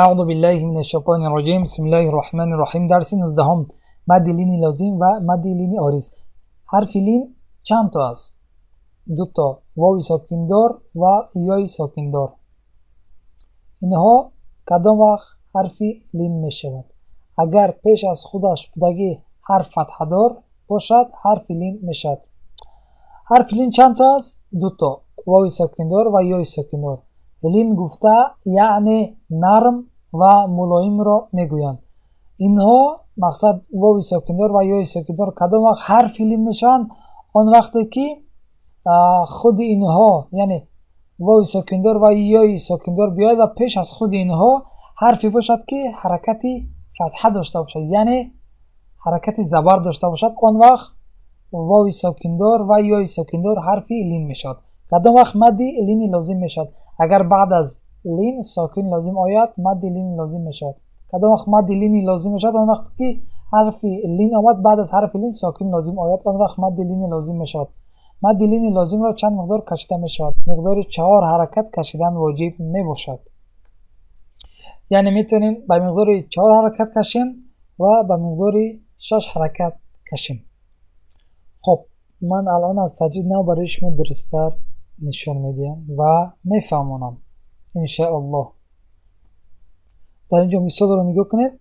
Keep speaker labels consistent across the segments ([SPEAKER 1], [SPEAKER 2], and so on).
[SPEAKER 1] اعوذ بالله من الشیطان الرجیم. بسم الله الرحمن الرحیم. درس 19 مد لین لازم و مد لین آریز. حرف لین چند تا است؟ دو تا، واو ساکندار و یای ساکندار. اینها کدام وقت حرف لین می شود؟ اگر پیش از خودش بودگی حرف فتحه دار باشد حرف لین می شود. حرف لین چند تا است؟ دو تا، واو ساکندار و یای ساکندار. لین گفته یعنی نرم و ملایم را میگویند. اینها مقصد واو ساکندار و یای ساکندار کدام وقت حرف لین میشن؟ آن وقتی که خود اینها یعنی واو ساکندار و یای ساکندار بیاید و پیش از خود اینها حرفی باشد که حرکت فتحه داشته باشد، یعنی حرکت زبر داشته باشد. آن وقت واو ساکندار و یای ساکندار حرف لین میشد. کدام وقت مد لین لازم میشد؟ اگر بعد از لین ساکن لازم آید مد لین لازم میشد. کدام وقت مد لین لازم میشد؟ آن وقت که حرف لین آمد بعد از حرف لین ساکن لازم آید آن وقت مد لین لازم میشد. مد لین لازم را چند مقدار کشیده میشود؟ مقدار 4 حرکت کشیدن واجب میباشد. یعنی میتونیم به مقدار 4 حرکت کشیم و به مقدار 6 حرکت کشیم. خب من الان از تجوید نو برای شما درست‌تر نشون میدم و میفهمونم انشاءالله. در اینجا مثال رو نگاه کنید.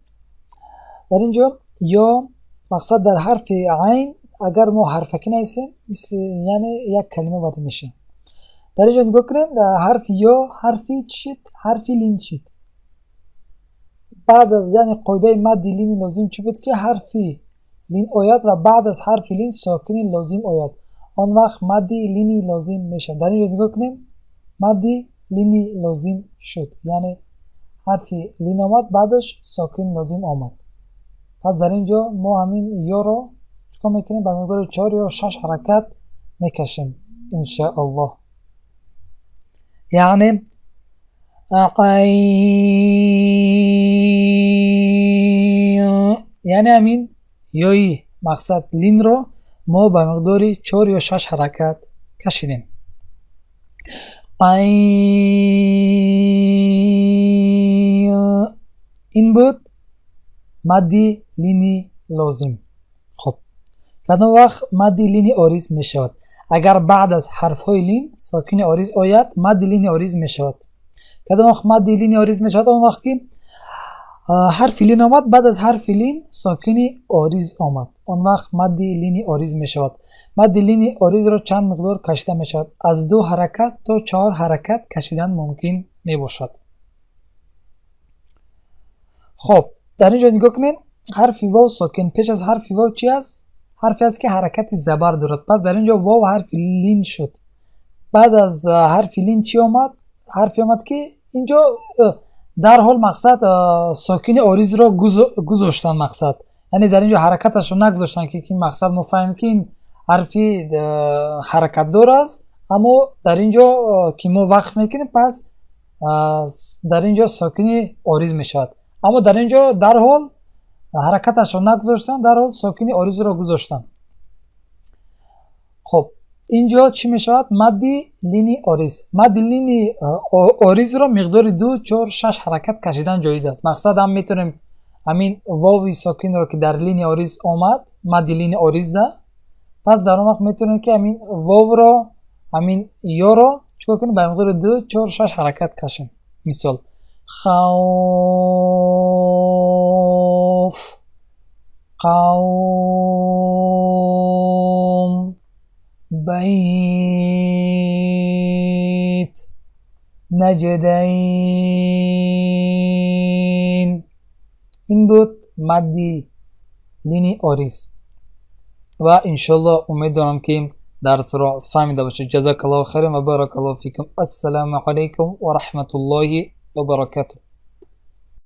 [SPEAKER 1] در اینجا یا مقصد در حرف عین اگر ما حرفکی نویسیم مثل یعنی یک کلمه وارد میشه. در اینجا نگاه کنید در حرف یا حرفی چید حرفی لین چید. بعد از یعنی قاعده مد لین لازم چی بود؟ که حرفی لین آید و بعد از حرف لین ساکن لازم آید. آن وقت مد لینی لازم میشه. در اینجا نگاه کنیم مد لینی لازم شد، یعنی حرف لین آمد بعدش ساکن لازم آمد. پس در اینجا ما همین یا را چکار میکنیم؟ به مقدار 4 یا 6 حرکت میکشیم انشاءالله. یعنی یعنی همین یای مقصد لین را ما به مقدار 4 یا 6 حرکت کشیدیم. این بود مد لینی لازم. خب کدام وقت مد لینی آریز می شود؟ اگر بعد از حرف های لین ساکن آریز آید مد لینی آریز می شود. کدام وقت مد لینی آریز می شود؟ آن وقت که حرف لین آمد بعد از حرف لین ساکن آریز آمد آن وقت مد لینی آریز می شود. مد لینی آریز را چند مقدار کشیده می شود؟ از 2 حرکت تا 4 حرکت کشیدن ممکن می باشد. خب در اینجا نگاه کنید حرف واو ساکن پیش از حرف واو چی است؟ حرفی است که حرکت زبر دارد. پس در اینجا واو حرف لین شد. بعد از حرف لین چی آمد؟ حرفی آمد که اینجا در حال مقصد ساکن آریز را گذاشتن. مقصد یعنی در اینجا حرکتش رو نگذاشتن که این مقصد مفهوم که این حرفی حرکت دار است، اما در اینجا که ما وقف میکنیم پس در اینجا ساکن آریز میشود. اما در اینجا در حال حرکتش رو نگذاشتن، در حال ساکن آریز را گذاشتن. خب اینجا چی میشود؟ مد لینی آریز. مد لینی آریز را مقدار 2 4 6 حرکت کشیدن جایز است. مقصد هم میتونیم همین واو ساکن را که در لینی آریز آمد مد لینی آریز، پس در اون وقت میتونیم که همین واو را همین یا را چیکار کنیم؟ به مقدار 2 4 6 حرکت کشیم. مثال خوف قوم بیت نجدین. این بود مد لینی آریز و انشالله امید دارم که درس را فهمیده باشید. جزاک الله خیر و بارک الله فیکم. السلام علیکم و رحمت الله و برکاته.